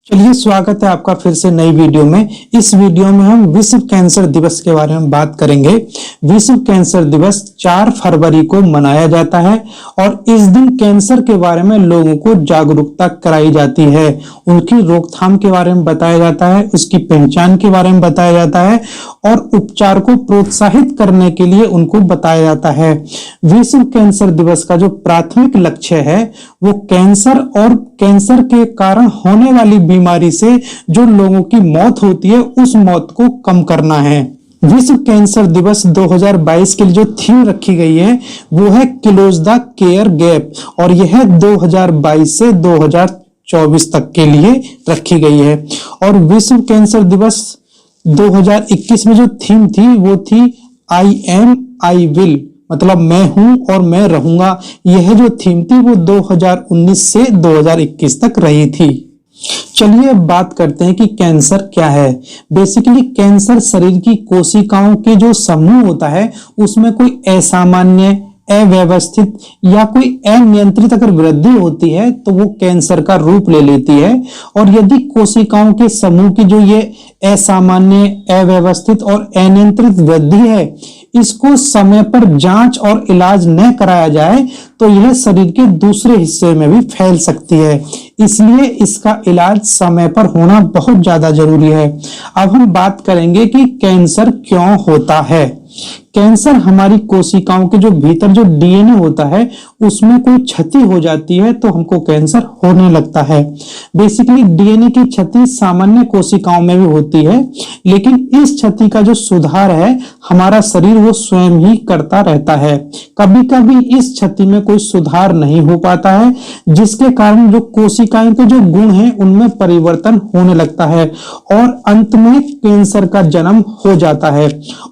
चलिए, स्वागत है आपका फिर से नई वीडियो में। इस वीडियो में हम विश्व कैंसर दिवस के बारे में बात करेंगे। विश्व कैंसर दिवस 4 फरवरी को मनाया जाता है और इस दिन कैंसर के बारे में लोगों को जागरूकता कराई जाती है, उनकी रोकथाम के बारे में बताया जाता है, उसकी पहचान के बारे में बताया जाता है और उपचार को प्रोत्साहित करने के लिए उनको बताया जाता है। विश्व कैंसर दिवस का जो प्राथमिक लक्ष्य है वो कैंसर और कैंसर के कारण होने वाली बीमारी से जो लोगों की मौत होती है उस मौत को कम करना है। विश्व कैंसर दिवस 2022 के लिए जो थीम रखी गई है वो है क्लोज द केयर गैप और यह 2022 से 2024 तक के लिए रखी गई है। और विश्व कैंसर दिवस 2021 में जो थीम थी वो थी आई एम आई विल, मतलब मैं हूं और मैं रहूंगा। यह जो थीम थी वो 2019 से 2021 तक रही थी। चलिए अब बात करते हैं कि कैंसर क्या है। बेसिकली कैंसर शरीर की कोशिकाओं के जो समूह होता है उसमें कोई असामान्य, अव्यवस्थित या कोई अनियंत्रित अगर वृद्धि होती है तो वो कैंसर का रूप ले लेती है। और यदि कोशिकाओं के समूह की जो ये असामान्य, अव्यवस्थित और अनियंत्रित वृद्धि है इसको समय पर जांच और इलाज न कराया जाए तो यह शरीर के दूसरे हिस्से में भी फैल सकती है, इसलिए इसका इलाज समय पर होना बहुत ज्यादा जरूरी है। अब हम बात करेंगे कि कैंसर क्यों होता है। कैंसर हमारी कोशिकाओं के जो भीतर जो डीएनए होता है उसमें कोई क्षति हो जाती है तो हमको कैंसर होने लगता है। बेसिकली डीएनए की क्षति सामान्य कोशिकाओं में भी होती है, लेकिन इस क्षति का जो सुधार है हमारा शरीर वो स्वयं ही करता रहता है। कभी कभी इस क्षति में कोई सुधार नहीं हो पाता है जिसके कारण जो कोशिकाएं के जो गुण हैं उनमें परिवर्तन होने लगता है और अंत में कैंसर का जन्म हो जाता है।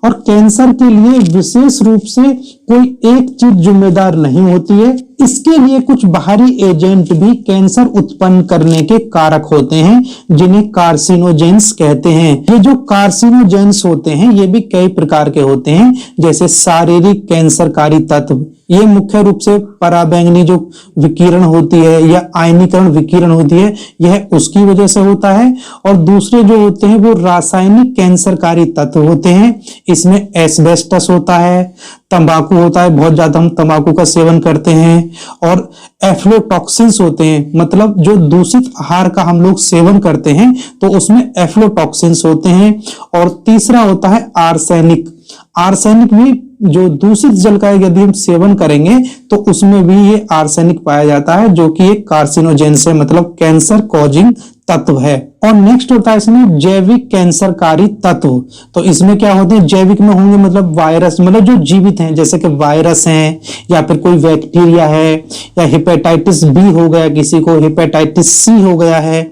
और कैंसर के लिए विशेष रूप से कोई एक चीज जिम्मेदार नहीं होती है, इसके लिए कुछ बाहरी एजेंट भी कैंसर उत्पन्न करने के कारक होते हैं जिन्हें कार्सिनोजेंस कहते हैं। ये जो कार्सिनोजेंस होते हैं ये भी कई प्रकार के होते हैं, जैसे शारीरिक कैंसरकारी तत्व, ये मुख्य रूप से पराबैंगनी जो विकिरण होती है या आयनीकरण विकिरण होती है यह उसकी वजह से होता है। और दूसरे जो होते हैं वो रासायनिक कैंसरकारी तत्व होते हैं, इसमें एस्बेस्टस होता है, तंबाकू होता है, बहुत ज्यादा हम तंबाकू का सेवन करते हैं, और एफ्लोटॉक्सिन्स होते हैं, मतलब जो दूषित आहार का हम लोग सेवन करते हैं तो उसमें एफ्लोटॉक्सिन्स होते हैं। और तीसरा होता है आर्सेनिक। आर्सेनिक भी जो दूषित जल का यदि हम सेवन करेंगे तो उसमें भी ये आर्सेनिक पाया जाता है जो कि एक कार्सिनोजेंस है, मतलब कैंसर कॉजिंग तत्व है। और नेक्स्ट होता है इसमें जैविक कैंसरकारी तत्व। तो इसमें क्या होते हैं, जैविक में होंगे मतलब वायरस, मतलब जो जीवित हैं, जैसे कि वायरस हैं या फिर कोई बैक्टीरिया है या हेपेटाइटिस बी हो गया, किसी को हेपेटाइटिस सी हो गया है।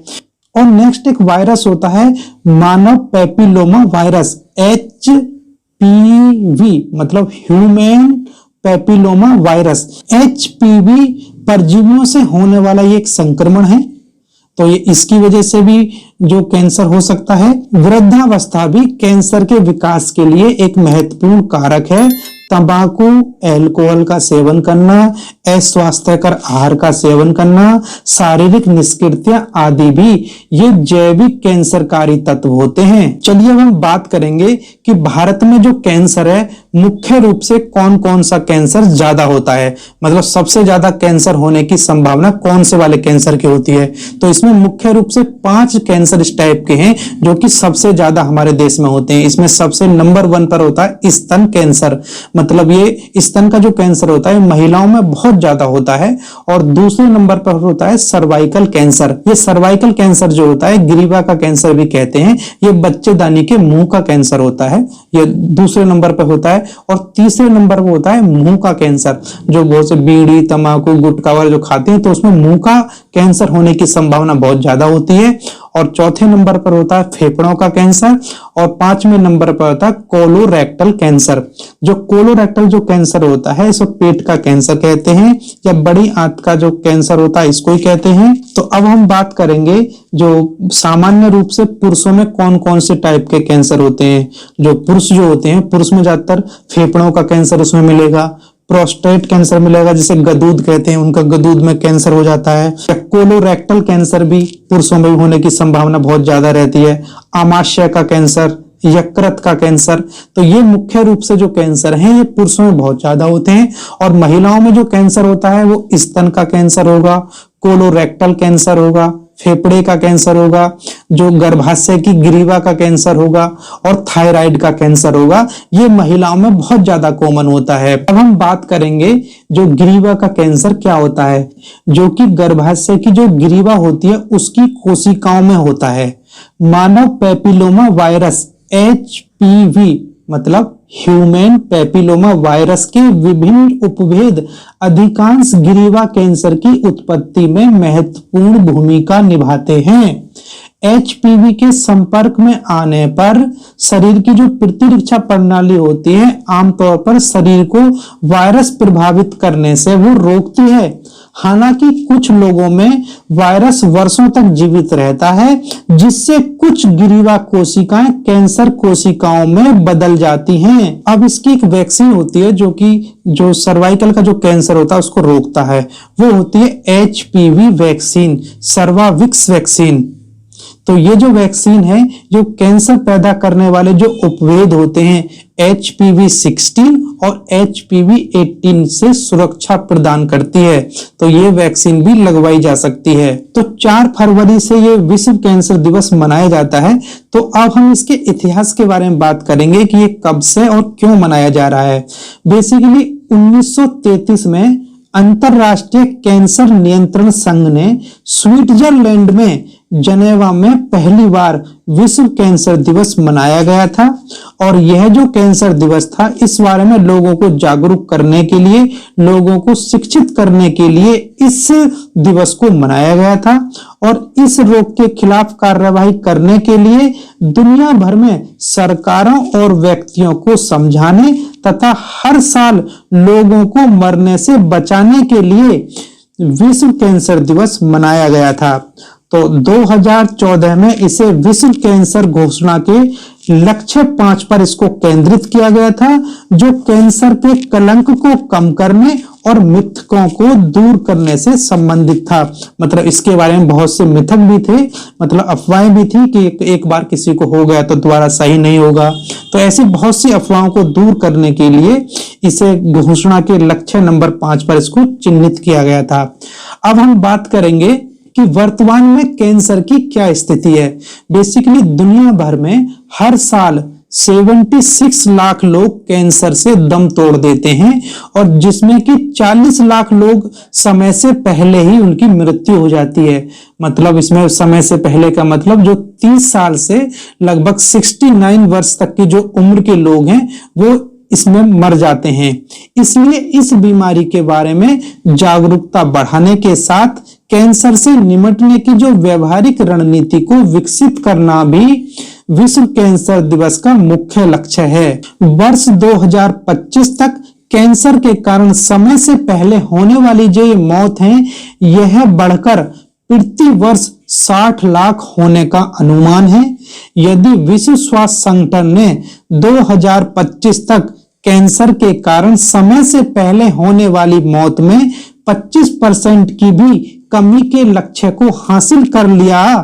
और नेक्स्ट एक वायरस होता है मानव पैपिलोमा वायरस, HPV, मतलब ह्यूमन पैपिलोमा वायरस। HPV परजीवियों से होने वाला ये एक संक्रमण है, तो ये इसकी वजह से भी जो कैंसर हो सकता है। वृद्धावस्था भी कैंसर के विकास के लिए एक महत्वपूर्ण कारक है। तंबाकू, अल्कोहल का सेवन करना, अस्वास्थ्यकर आहार का सेवन करना, शारीरिक निष्क्रियता आदि भी ये जैविक कैंसरकारी तत्व होते हैं। चलिए अब हम बात करेंगे कि भारत में जो कैंसर है मुख्य रूप से कौन कौन सा कैंसर ज्यादा होता है, मतलब सबसे ज्यादा कैंसर होने की संभावना कौन से वाले कैंसर की होती है। तो इसमें मुख्य रूप से 5 कैंसर इस टाइप के हैं जो कि सबसे ज्यादा हमारे देश में होते हैं। इसमें सबसे नंबर 1 पर होता है स्तन कैंसर, मतलब ये स्तन का जो कैंसर होता है महिलाओं में बहुत ज्यादा होता है। और दूसरे नंबर पर होता है सर्वाइकल कैंसर। ये सर्वाइकल कैंसर जो होता है ग्रीवा का कैंसर भी कहते हैं, ये बच्चेदानी के मुंह का कैंसर होता है, ये दूसरे नंबर पर होता है। और तीसरे नंबर पर होता है मुंह का कैंसर, जो बहुत से बीड़ी, तंबाकू, गुटखा वाले जो खाते हैं तो उसमें मुंह का कैंसर होने की संभावना बहुत ज्यादा होती है। और चौथे नंबर पर होता है फेफड़ों का कैंसर और 5वें नंबर पर होता है कोलोरेक्टल कैंसर। जो कोलोरेक्टल जो कैंसर होता है इसको पेट का कैंसर कहते हैं, या बड़ी आंत का जो कैंसर होता है इसको ही कहते हैं। तो अब हम बात करेंगे जो सामान्य रूप से पुरुषों में कौन कौन से टाइप के कैंसर होते हैं। जो पुरुष जो होते हैं, पुरुष में ज्यादातर फेफड़ों का कैंसर उसमें मिलेगा, प्रोस्टेट कैंसर मिलेगा, जिसे गदूद कहते हैं, उनका गदूद में कैंसर हो जाता है। कोलोरेक्टल कैंसर भी पुरुषों में होने की संभावना बहुत ज्यादा रहती है। आमाशय का कैंसर, यकृत का कैंसर, तो ये मुख्य रूप से जो कैंसर हैं ये पुरुषों में बहुत ज्यादा होते हैं। और महिलाओं में जो कैंसर होता है वो स्तन का कैंसर होगा, कोलोरेक्टल कैंसर होगा, फेफड़े का कैंसर होगा, जो गर्भाशय की ग्रीवा का कैंसर होगा और थायराइड का कैंसर होगा। ये महिलाओं में बहुत ज्यादा कॉमन होता है। अब हम बात करेंगे जो ग्रीवा का कैंसर क्या होता है, जो कि गर्भाशय की जो ग्रीवा होती है उसकी कोशिकाओं में होता है। मानव पैपिलोमा वायरस HPV मतलब ह्यूमन पैपिलोमा वायरस के विभिन्न उपभेद अधिकांश ग्रीवा कैंसर की उत्पत्ति में महत्वपूर्ण भूमिका निभाते हैं। HPV के संपर्क में आने पर शरीर की जो प्रतिरक्षा प्रणाली होती है आमतौर पर शरीर को वायरस प्रभावित करने से वो रोकती है। हालांकि कुछ लोगों में वायरस वर्षों तक जीवित रहता है, जिससे कुछ ग्रीवा कोशिकाएं कैंसर कोशिकाओं में बदल जाती हैं। अब इसकी एक वैक्सीन होती है जो कि जो सर्वाइकल का जो कैंसर होता है उसको रोकता है, वो होती है HPV वैक्सीन, सर्वाविक्स वैक्सीन। तो ये जो वैक्सीन है जो कैंसर पैदा करने वाले जो उपभेद होते हैं HPV 16 और HPV 18 से सुरक्षा प्रदान करती है। तो ये वैक्सीन भी लगवाई जा सकती है। तो 4 फरवरी से ये विश्व कैंसर दिवस मनाया जाता है। तो अब हम इसके इतिहास के बारे में बात करेंगे कि ये कब से और क्यों मनाया जा रहा है। बेसिकली 1933 में अंतरराष्ट्रीय कैंसर नियंत्रण संघ ने स्विट्जरलैंड में जनेवा में पहली बार विश्व कैंसर दिवस मनाया गया था। और यह जो कैंसर दिवस था इस बारे में लोगों को जागरूक करने के लिए, लोगों को शिक्षित करने के लिए इस दिवस को मनाया गया था। और इस रोग के खिलाफ कार्यवाही करने के लिए दुनिया भर में सरकारों और व्यक्तियों को समझाने तथा हर साल लोगों को मरने से बचाने के लिए विश्व कैंसर दिवस मनाया गया था। तो 2014 में इसे विश्व कैंसर घोषणा के लक्ष्य 5 पर इसको केंद्रित किया गया था, जो कैंसर के कलंक को कम करने और मिथकों को दूर करने से संबंधित था। मतलब इसके बारे में बहुत से मिथक भी थे, मतलब अफवाहें भी थी कि एक बार किसी को हो गया तो दोबारा सही नहीं होगा। तो ऐसी बहुत सी अफवाहों को दूर करने के लिए इसे घोषणा के लक्ष्य नंबर 5 पर इसको चिन्हित किया गया था। अब हम बात करेंगे कि वर्तमान में कैंसर की क्या स्थिति है। बेसिकली दुनिया भर में हर साल 76 लाख लोग कैंसर से दम तोड़ देते हैं और जिसमें कि 40 लाख लोग समय से पहले ही उनकी मृत्यु हो जाती है। मतलब इसमें समय से पहले का मतलब जो 30 साल से लगभग 69 वर्ष तक की जो उम्र के लोग हैं वो इसमें मर जाते हैं। इसलिए इस बीमारी के बारे में जागरूकता बढ़ाने के साथ कैंसर से निपटने की जो व्यवहारिक रणनीति को विकसित करना भी विश्व कैंसर दिवस का मुख्य लक्ष्य है। वर्ष 2025 तक कैंसर के कारण समय से पहले होने वाली जो ये मौत है यह बढ़कर प्रति वर्ष 60 लाख होने का अनुमान है। यदि विश्व स्वास्थ्य संगठन ने 2025 तक कैंसर के कारण समय से पहले होने वाली मौत में 25% की भी कमी के लक्ष्य को हासिल कर लिया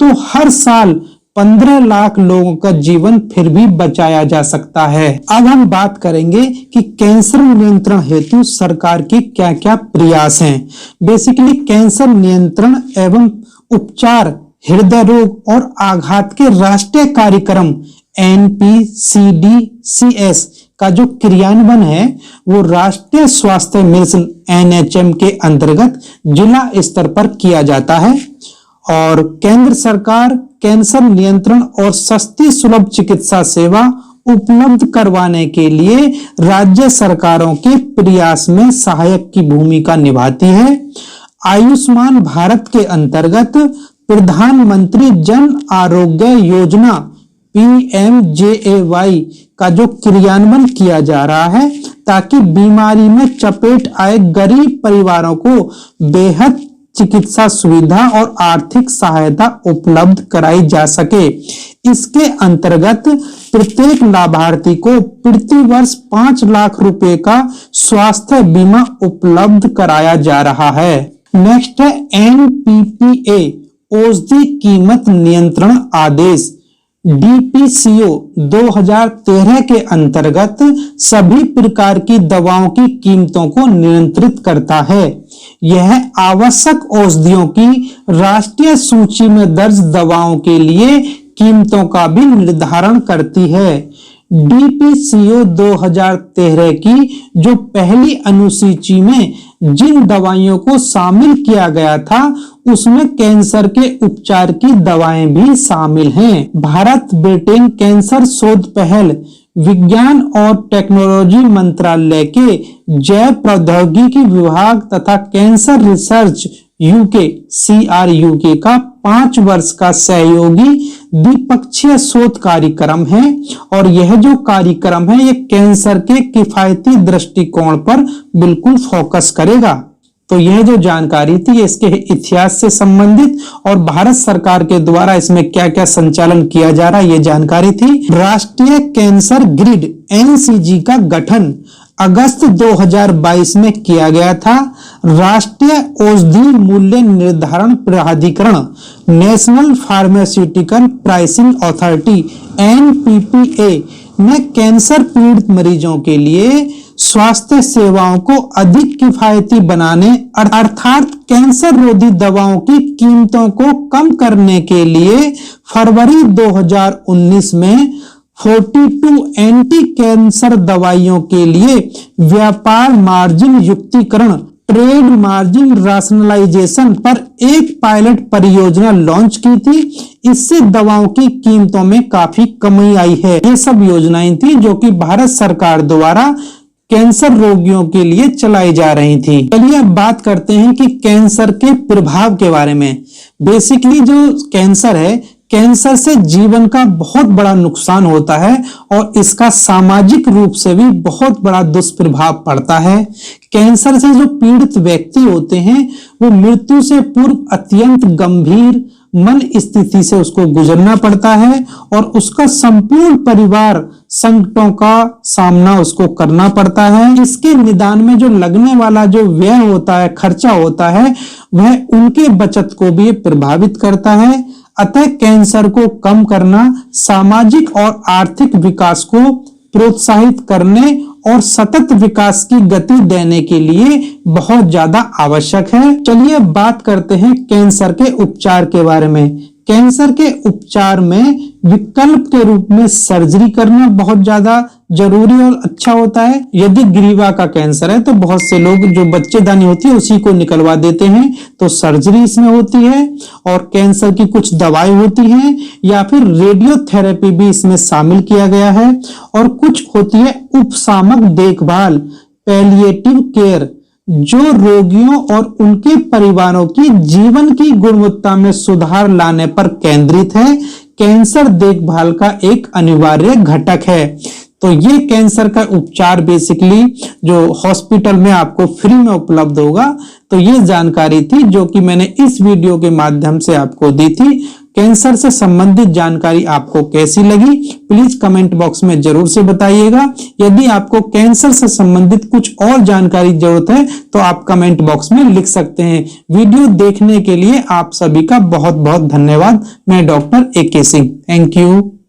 तो हर साल 15 लाख लोगों का जीवन फिर भी बचाया जा सकता है। अब हम बात करेंगे कि कैंसर नियंत्रण हेतु सरकार के क्या क्या प्रयास हैं। बेसिकली कैंसर नियंत्रण एवं उपचार, हृदय रोग और आघात के राष्ट्रीय कार्यक्रम NPCDCS का जो क्रियान्वयन है वो राष्ट्रीय स्वास्थ्य मिशन NHM के अंतर्गत जिला स्तर पर किया जाता है। और केंद्र सरकार कैंसर नियंत्रण और सस्ती सुलभ चिकित्सा सेवा उपलब्ध करवाने के लिए राज्य सरकारों के प्रयास में सहायक की भूमिका निभाती है। आयुष्मान भारत के अंतर्गत प्रधानमंत्री जन आरोग्य योजना PMJAY का जो क्रियान्वयन किया जा रहा है ताकि बीमारी में चपेट आए गरीब परिवारों को बेहद चिकित्सा सुविधा और आर्थिक सहायता उपलब्ध कराई जा सके। इसके अंतर्गत प्रत्येक लाभार्थी को प्रति वर्ष 5 लाख रुपए का स्वास्थ्य बीमा उपलब्ध कराया जा रहा है। नेक्स्ट है NPPA औषधि कीमत नियंत्रण आदेश DPCO 2013 के अंतर्गत सभी प्रकार की दवाओं की कीमतों को नियंत्रित करता है। यह आवश्यक औषधियों की राष्ट्रीय सूची में दर्ज दवाओं के लिए कीमतों का भी निर्धारण करती है। DPCO 2013 की जो पहली अनुसूची में जिन दवाइयों को शामिल किया गया था उसमें कैंसर के उपचार की दवाएं भी शामिल हैं। भारत ब्रिटेन कैंसर शोध पहल विज्ञान और टेक्नोलॉजी मंत्रालय के जैव प्रौद्योगिकी विभाग तथा कैंसर रिसर्च UK CRUK का 5 वर्ष का सहयोगी द्विपक्षीय शोध कार्यक्रम है और यह जो कार्यक्रम है ये कैंसर के किफायती दृष्टिकोण पर बिल्कुल फोकस करेगा। तो यह जो जानकारी थी इसके इतिहास से संबंधित और भारत सरकार के द्वारा इसमें क्या क्या संचालन किया जा रहा है ये जानकारी थी। राष्ट्रीय कैंसर ग्रिड NCG का गठन अगस्त 2022 में किया गया था। राष्ट्रीय औषधि मूल्य निर्धारण प्राधिकरण national pharmaceutical pricing authority NPPA ने कैंसर पीड़ित मरीजों के लिए स्वास्थ्य सेवाओं को अधिक किफायती बनाने अर्थात कैंसर रोधी दवाओं की कीमतों को कम करने के लिए फरवरी 2019 में 42 एंटी कैंसर दवाइयों के लिए व्यापार मार्जिन युक्तिकरण ट्रेड मार्जिन राशनलाइजेशन पर एक पायलट परियोजना लॉन्च की थी। इससे दवाओं की कीमतों में काफी कमी आई है। ये सब योजनाएं थी जो कि भारत सरकार द्वारा कैंसर रोगियों के लिए चलाई जा रही थी। चलिए अब बात करते हैं कि कैंसर के प्रभाव के बारे में। बेसिकली जो कैंसर है, कैंसर से जीवन का बहुत बड़ा नुकसान होता है और इसका सामाजिक रूप से भी बहुत बड़ा दुष्प्रभाव पड़ता है। कैंसर से जो पीड़ित व्यक्ति होते हैं वो मृत्यु से पूर्व अत्यंत गंभीर मन स्थिति से उसको गुजरना पड़ता है और उसका संपूर्ण परिवार संकटों का सामना उसको करना पड़ता है। इसके निदान में जो लगने वाला जो व्यय होता है, खर्चा होता है, वह उनके बचत को भी प्रभावित करता है। अतः कैंसर को कम करना सामाजिक और आर्थिक विकास को प्रोत्साहित करने और सतत विकास की गति देने के लिए बहुत ज्यादा आवश्यक है। चलिए अब बात करते हैं कैंसर के उपचार के बारे में। कैंसर के उपचार में विकल्प के रूप में सर्जरी करना बहुत ज्यादा जरूरी और अच्छा होता है। यदि ग्रीवा का कैंसर है तो बहुत से लोग जो बच्चेदानी होती है उसी को निकलवा देते हैं, तो सर्जरी इसमें होती है। और कैंसर की कुछ दवाई होती हैं या फिर रेडियोथेरेपी भी इसमें शामिल किया गया है। और कुछ होती है उपशामक देखभाल पैलिएटिव केयर, जो रोगियों और उनके परिवारों की जीवन की गुणवत्ता में सुधार लाने पर केंद्रित है। कैंसर देखभाल का एक अनिवार्य घटक है। तो ये कैंसर का उपचार बेसिकली जो हॉस्पिटल में आपको फ्री में उपलब्ध होगा। तो ये जानकारी थी जो कि मैंने इस वीडियो के माध्यम से आपको दी थी। कैंसर से संबंधित जानकारी आपको कैसी लगी प्लीज कमेंट बॉक्स में जरूर से बताइएगा। यदि आपको कैंसर से संबंधित कुछ और जानकारी जरूरत है तो आप कमेंट बॉक्स में लिख सकते हैं। वीडियो देखने के लिए आप सभी का बहुत बहुत धन्यवाद। मैं doctor AK Singh. Thank you.